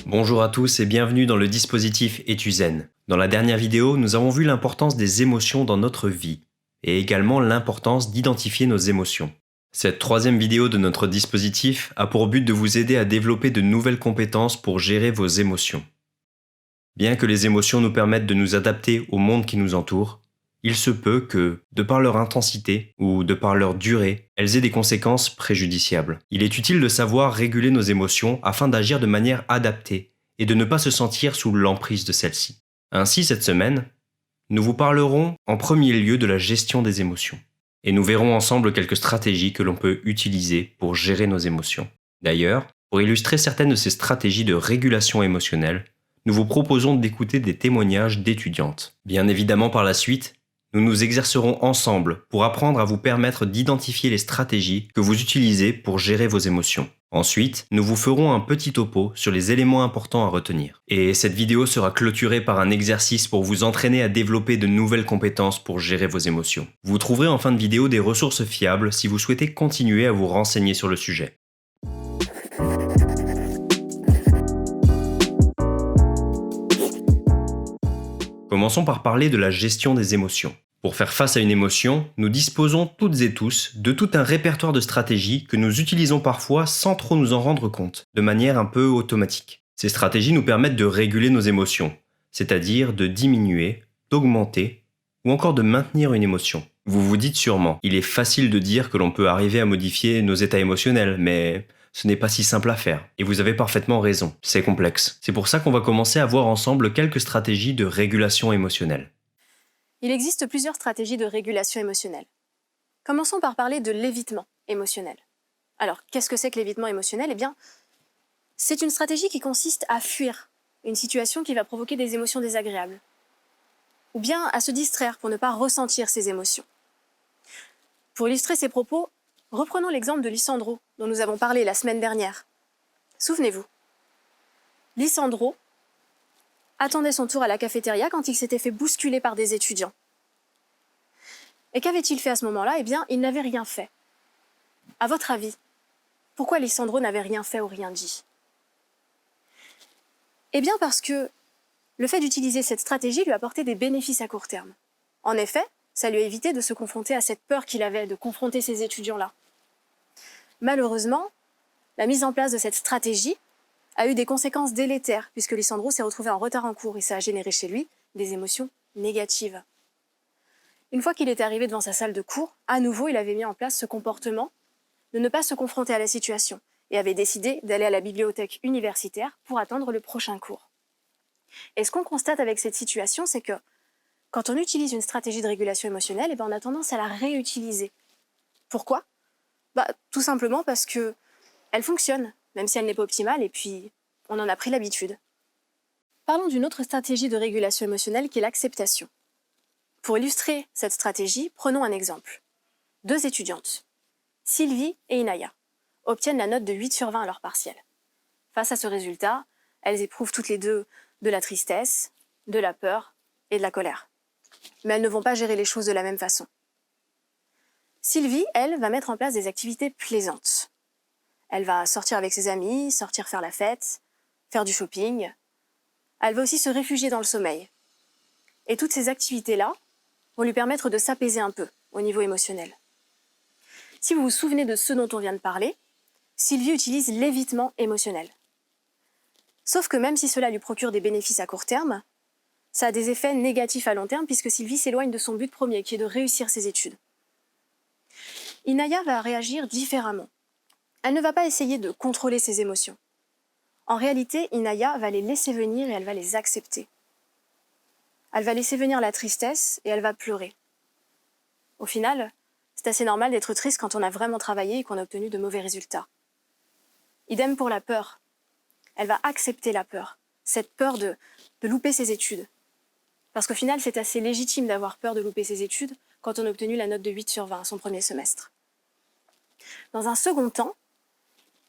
Bonjour à tous et bienvenue dans le dispositif Etuzen. Dans la dernière vidéo, nous avons vu l'importance des émotions dans notre vie et également l'importance d'identifier nos émotions. Cette troisième vidéo de notre dispositif a pour but de vous aider à développer de nouvelles compétences pour gérer vos émotions. Bien que les émotions nous permettent de nous adapter au monde qui nous entoure, il se peut que, de par leur intensité ou de par leur durée, elles aient des conséquences préjudiciables. Il est utile de savoir réguler nos émotions afin d'agir de manière adaptée et de ne pas se sentir sous l'emprise de celles-ci. Ainsi, cette semaine, nous vous parlerons en premier lieu de la gestion des émotions. Et nous verrons ensemble quelques stratégies que l'on peut utiliser pour gérer nos émotions. D'ailleurs, pour illustrer certaines de ces stratégies de régulation émotionnelle, nous vous proposons d'écouter des témoignages d'étudiantes. Bien évidemment, par la suite, nous nous exercerons ensemble pour apprendre à vous permettre d'identifier les stratégies que vous utilisez pour gérer vos émotions. Ensuite, nous vous ferons un petit topo sur les éléments importants à retenir. Et cette vidéo sera clôturée par un exercice pour vous entraîner à développer de nouvelles compétences pour gérer vos émotions. Vous trouverez en fin de vidéo des ressources fiables si vous souhaitez continuer à vous renseigner sur le sujet. Commençons par parler de la gestion des émotions. Pour faire face à une émotion, nous disposons toutes et tous de tout un répertoire de stratégies que nous utilisons parfois sans trop nous en rendre compte, de manière un peu automatique. Ces stratégies nous permettent de réguler nos émotions, c'est-à-dire de diminuer, d'augmenter ou encore de maintenir une émotion. Vous vous dites sûrement, il est facile de dire que l'on peut arriver à modifier nos états émotionnels, mais ce n'est pas si simple à faire. Et vous avez parfaitement raison, c'est complexe. C'est pour ça qu'on va commencer à voir ensemble quelques stratégies de régulation émotionnelle. Il existe plusieurs stratégies de régulation émotionnelle. Commençons par parler de l'évitement émotionnel. Alors, qu'est-ce que c'est que l'évitement émotionnel ? Eh bien, c'est une stratégie qui consiste à fuir une situation qui va provoquer des émotions désagréables, ou bien à se distraire pour ne pas ressentir ces émotions. Pour illustrer ces propos, reprenons l'exemple de Lissandro, dont nous avons parlé la semaine dernière. Souvenez-vous, Lissandro attendait son tour à la cafétéria quand il s'était fait bousculer par des étudiants. Et qu'avait-il fait à ce moment-là ? Eh bien, il n'avait rien fait. À votre avis, pourquoi Lissandro n'avait rien fait ou rien dit ? Eh bien parce que le fait d'utiliser cette stratégie lui apportait des bénéfices à court terme. En effet, ça lui a évité de se confronter à cette peur qu'il avait de confronter ces étudiants-là. Malheureusement, la mise en place de cette stratégie a eu des conséquences délétères, puisque Lissandro s'est retrouvé en retard en cours et ça a généré chez lui des émotions négatives. Une fois qu'il était arrivé devant sa salle de cours, à nouveau, il avait mis en place ce comportement de ne pas se confronter à la situation et avait décidé d'aller à la bibliothèque universitaire pour attendre le prochain cours. Et ce qu'on constate avec cette situation, c'est que quand on utilise une stratégie de régulation émotionnelle, on a tendance à la réutiliser. Pourquoi ? Tout simplement parce qu'elle fonctionne, même si elle n'est pas optimale, et puis on en a pris l'habitude. Parlons d'une autre stratégie de régulation émotionnelle qui est l'acceptation. Pour illustrer cette stratégie, prenons un exemple. 2 étudiantes, Sylvie et Inaya, obtiennent la note de 8 sur 20 à leur partiel. Face à ce résultat, elles éprouvent toutes les deux de la tristesse, de la peur et de la colère. Mais elles ne vont pas gérer les choses de la même façon. Sylvie, elle, va mettre en place des activités plaisantes. Elle va sortir avec ses amis, sortir faire la fête, faire du shopping. Elle va aussi se réfugier dans le sommeil. Et toutes ces activités-là vont lui permettre de s'apaiser un peu au niveau émotionnel. Si vous vous souvenez de ce dont on vient de parler, Sylvie utilise l'évitement émotionnel. Sauf que même si cela lui procure des bénéfices à court terme, ça a des effets négatifs à long terme puisque Sylvie s'éloigne de son but premier qui est de réussir ses études. Inaya va réagir différemment. Elle ne va pas essayer de contrôler ses émotions. En réalité, Inaya va les laisser venir et elle va les accepter. Elle va laisser venir la tristesse et elle va pleurer. Au final, c'est assez normal d'être triste quand on a vraiment travaillé et qu'on a obtenu de mauvais résultats. Idem pour la peur. Elle va accepter la peur, cette peur de louper ses études. Parce qu'au final, c'est assez légitime d'avoir peur de louper ses études quand on a obtenu la note de 8 sur 20 à son premier semestre. Dans un second temps,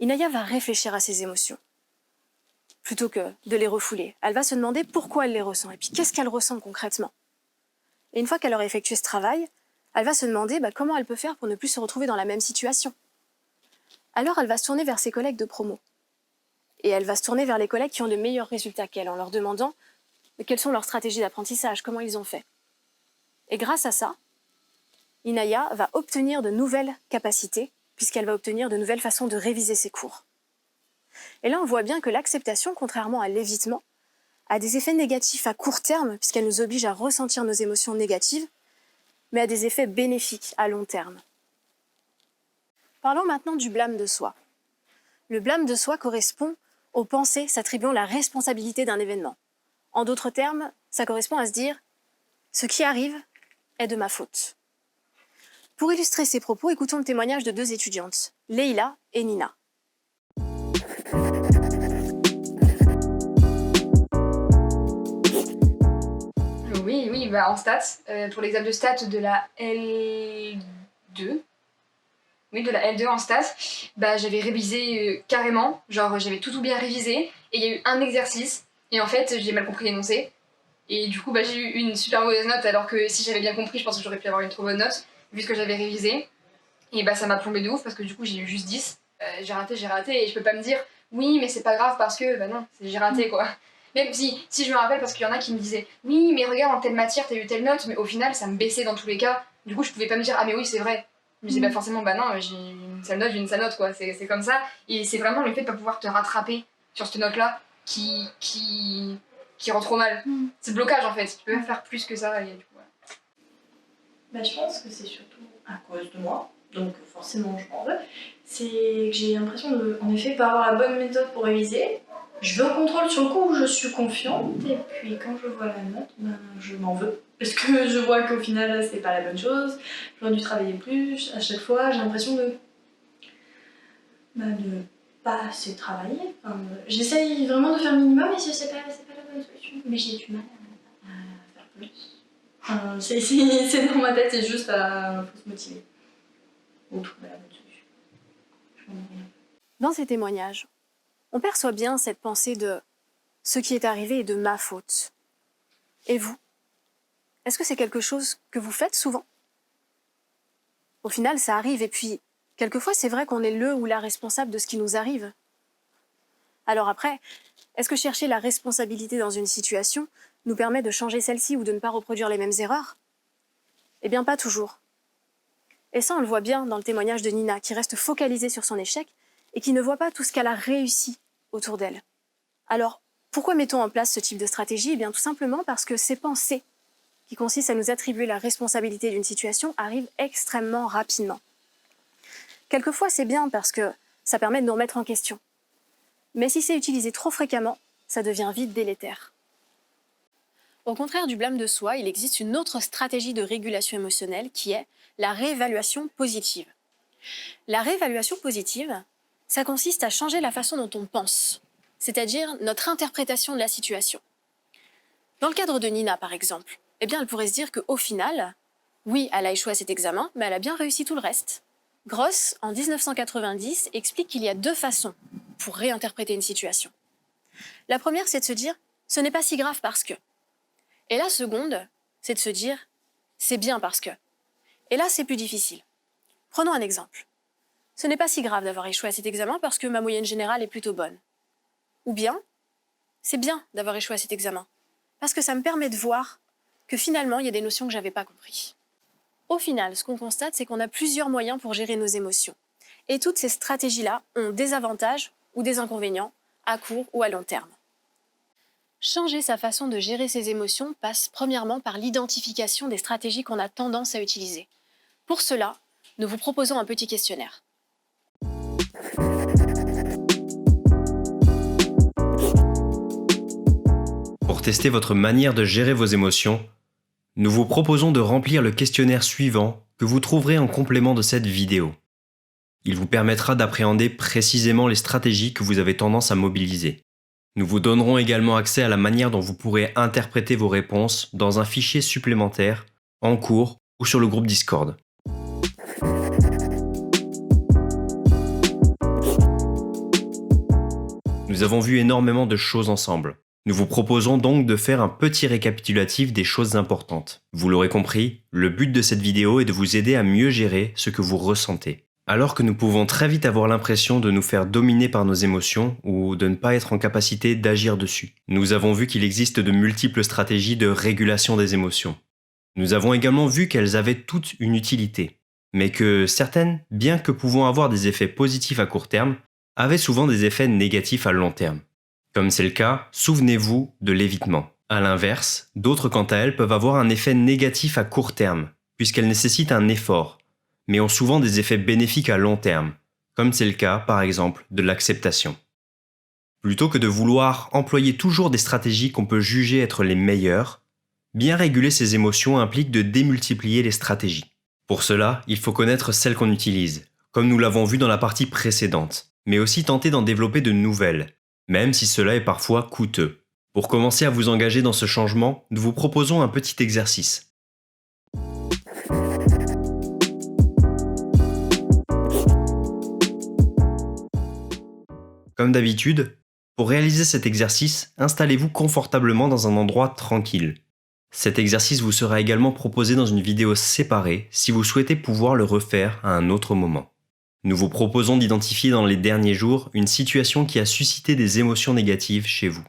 Inaya va réfléchir à ses émotions. plutôt que de les refouler. Elle va se demander pourquoi elle les ressent et puis qu'est-ce qu'elle ressent concrètement. Et une fois qu'elle aura effectué ce travail, elle va se demander comment elle peut faire pour ne plus se retrouver dans la même situation. Alors elle va se tourner vers ses collègues de promo. Et elle va se tourner vers les collègues qui ont de meilleurs résultats qu'elle en leur demandant quelles sont leurs stratégies d'apprentissage, comment ils ont fait. Et grâce à ça, Inaya va obtenir de nouvelles capacités, puisqu'elle va obtenir de nouvelles façons de réviser ses cours. Et là, on voit bien que l'acceptation, contrairement à l'évitement, a des effets négatifs à court terme, puisqu'elle nous oblige à ressentir nos émotions négatives, mais a des effets bénéfiques à long terme. Parlons maintenant du blâme de soi. Le blâme de soi correspond aux pensées s'attribuant la responsabilité d'un événement. En d'autres termes, ça correspond à se dire « ce qui arrive est de ma faute ». Pour illustrer ces propos, écoutons le témoignage de 2 étudiantes, Leïla et Nina. Oui, en stats, pour l'examen de stats de la L2, oui, de la L2 en stats, j'avais révisé carrément, genre j'avais tout bien révisé, et il y a eu un exercice, et en fait j'ai mal compris l'énoncé, et du coup j'ai eu une super mauvaise note, alors que si j'avais bien compris, je pense que j'aurais pu avoir une trop bonne note, vu ce que j'avais révisé, et ça m'a plombé de ouf, parce que du coup j'ai eu juste 10, j'ai raté, et je peux pas me dire, oui mais c'est pas grave parce que, non, j'ai raté quoi. Même si je me rappelle, parce qu'il y en a qui me disaient « Oui, mais regarde, en telle matière, t'as eu telle note », mais au final, ça me baissait dans tous les cas. Du coup, je pouvais pas me dire « Ah mais oui, c'est vrai ». Je me disais forcément « non, j'ai une sale note, quoi, c'est comme ça ». Et c'est vraiment le fait de pas pouvoir te rattraper sur cette note-là qui rend trop mal. C'est le blocage, en fait. Tu peux pas faire plus que ça. Et du coup, voilà. Je pense que c'est surtout à cause de moi, donc forcément je m'en veux. C'est que j'ai l'impression de, en effet, pas avoir la bonne méthode pour réviser. Je vais au contrôle sur le coup où je suis confiante, et puis quand je vois la note, je m'en veux. Parce que je vois qu'au final, c'est pas la bonne chose, j'aurais dû travailler plus, à chaque fois, j'ai l'impression de pas assez travailler. J'essaye vraiment de faire le minimum, et c'est pas la bonne solution. Mais j'ai du mal à faire plus. C'est dans ma tête, c'est juste à faut se motiver. Ou trouver la bonne solution. Je m'en ai rien. Dans ces témoignages, on perçoit bien cette pensée de « ce qui est arrivé est de ma faute ». Et vous? Est-ce que c'est quelque chose que vous faites souvent? Au final, ça arrive, et puis, quelquefois, c'est vrai qu'on est le ou la responsable de ce qui nous arrive. Alors après, est-ce que chercher la responsabilité dans une situation nous permet de changer celle-ci ou de ne pas reproduire les mêmes erreurs? Eh bien, pas toujours. Et ça, on le voit bien dans le témoignage de Nina, qui reste focalisée sur son échec et qui ne voit pas tout ce qu'elle a réussi autour d'elle. Alors, pourquoi mettons en place ce type de stratégie? Eh bien, tout simplement parce que ces pensées, qui consistent à nous attribuer la responsabilité d'une situation, arrivent extrêmement rapidement. Quelquefois, c'est bien parce que ça permet de nous remettre en question. Mais si c'est utilisé trop fréquemment, ça devient vite délétère. Au contraire du blâme de soi, il existe une autre stratégie de régulation émotionnelle qui est la réévaluation positive. La réévaluation positive, ça consiste à changer la façon dont on pense, c'est-à-dire notre interprétation de la situation. Dans le cadre de Nina, par exemple, eh bien, elle pourrait se dire qu'au final, oui, elle a échoué à cet examen, mais elle a bien réussi tout le reste. Gross, en 1990, explique qu'il y a 2 façons pour réinterpréter une situation. La première, c'est de se dire « ce n'est pas si grave parce que ». Et la seconde, c'est de se dire « c'est bien parce que ». Et là, c'est plus difficile. Prenons un exemple. Ce n'est pas si grave d'avoir échoué à cet examen parce que ma moyenne générale est plutôt bonne. Ou bien, c'est bien d'avoir échoué à cet examen parce que ça me permet de voir que finalement, il y a des notions que je n'avais pas comprises. Au final, ce qu'on constate, c'est qu'on a plusieurs moyens pour gérer nos émotions. Et toutes ces stratégies-là ont des avantages ou des inconvénients à court ou à long terme. Changer sa façon de gérer ses émotions passe premièrement par l'identification des stratégies qu'on a tendance à utiliser. Pour cela, nous vous proposons un petit questionnaire. Pour tester votre manière de gérer vos émotions, nous vous proposons de remplir le questionnaire suivant que vous trouverez en complément de cette vidéo. Il vous permettra d'appréhender précisément les stratégies que vous avez tendance à mobiliser. Nous vous donnerons également accès à la manière dont vous pourrez interpréter vos réponses dans un fichier supplémentaire, en cours ou sur le groupe Discord. Nous Nous avons vu énormément de choses ensemble. Nous vous proposons donc de faire un petit récapitulatif des choses importantes. Vous l'aurez compris, le but de cette vidéo est de vous aider à mieux gérer ce que vous ressentez. Alors que nous pouvons très vite avoir l'impression de nous faire dominer par nos émotions ou de ne pas être en capacité d'agir dessus. Nous avons vu qu'il existe de multiples stratégies de régulation des émotions. Nous avons également vu qu'elles avaient toutes une utilité, mais que certaines, bien que pouvant avoir des effets positifs à court terme, avaient souvent des effets négatifs à long terme. Comme c'est le cas, souvenez-vous de l'évitement. A l'inverse, d'autres quant à elles peuvent avoir un effet négatif à court terme, puisqu'elles nécessitent un effort, mais ont souvent des effets bénéfiques à long terme, comme c'est le cas par exemple de l'acceptation. Plutôt que de vouloir employer toujours des stratégies qu'on peut juger être les meilleures, bien réguler ses émotions implique de démultiplier les stratégies. Pour cela, il faut connaître celles qu'on utilise, comme nous l'avons vu dans la partie précédente, mais aussi tenter d'en développer de nouvelles, même si cela est parfois coûteux. Pour commencer à vous engager dans ce changement, nous vous proposons un petit exercice. Comme d'habitude, pour réaliser cet exercice, installez-vous confortablement dans un endroit tranquille. Cet exercice vous sera également proposé dans une vidéo séparée si vous souhaitez pouvoir le refaire à un autre moment. Nous vous proposons d'identifier dans les derniers jours une situation qui a suscité des émotions négatives chez vous.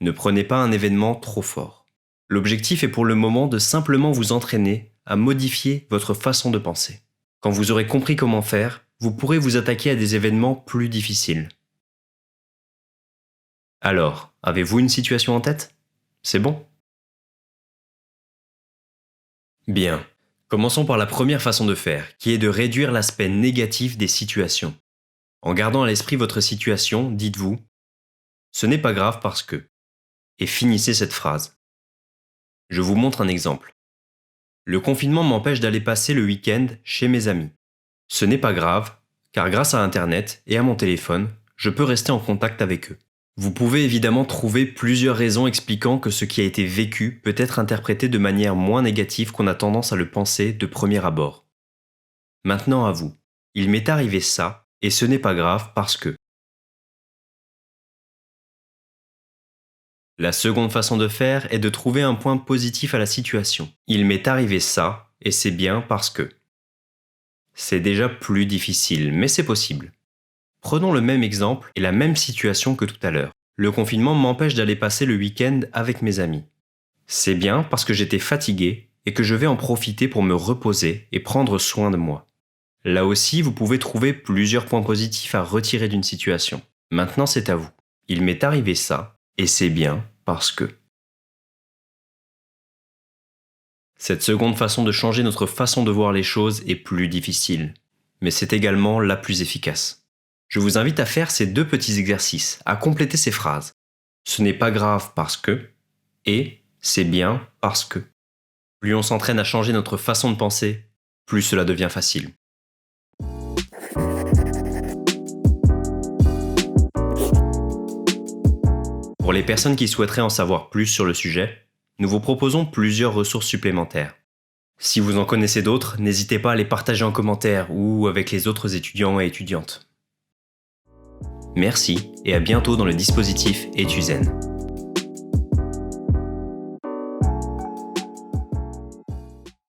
Ne prenez pas un événement trop fort. L'objectif est pour le moment de simplement vous entraîner à modifier votre façon de penser. Quand vous aurez compris comment faire, vous pourrez vous attaquer à des événements plus difficiles. Alors, avez-vous une situation en tête ? C'est bon ? Bien. Commençons par la première façon de faire, qui est de réduire l'aspect négatif des situations. En gardant à l'esprit votre situation, dites-vous « Ce n'est pas grave parce que… » et finissez cette phrase. Je vous montre un exemple. Le confinement m'empêche d'aller passer le week-end chez mes amis. Ce n'est pas grave, car grâce à Internet et à mon téléphone, je peux rester en contact avec eux. Vous pouvez évidemment trouver plusieurs raisons expliquant que ce qui a été vécu peut être interprété de manière moins négative qu'on a tendance à le penser de premier abord. Maintenant à vous. Il m'est arrivé ça, et ce n'est pas grave parce que… La seconde façon de faire est de trouver un point positif à la situation. Il m'est arrivé ça, et c'est bien parce que… C'est déjà plus difficile, mais c'est possible. Prenons le même exemple et la même situation que tout à l'heure. Le confinement m'empêche d'aller passer le week-end avec mes amis. C'est bien parce que j'étais fatigué et que je vais en profiter pour me reposer et prendre soin de moi. Là aussi, vous pouvez trouver plusieurs points positifs à retirer d'une situation. Maintenant, c'est à vous. Il m'est arrivé ça, et c'est bien parce que… Cette seconde façon de changer notre façon de voir les choses est plus difficile, mais c'est également la plus efficace. Je vous invite à faire ces deux petits exercices, à compléter ces phrases. Ce n'est pas grave parce que, et c'est bien parce que. Plus on s'entraîne à changer notre façon de penser, plus cela devient facile. Pour les personnes qui souhaiteraient en savoir plus sur le sujet, nous vous proposons plusieurs ressources supplémentaires. Si vous en connaissez d'autres, n'hésitez pas à les partager en commentaire ou avec les autres étudiants et étudiantes. Merci et à bientôt dans le dispositif Étuzen.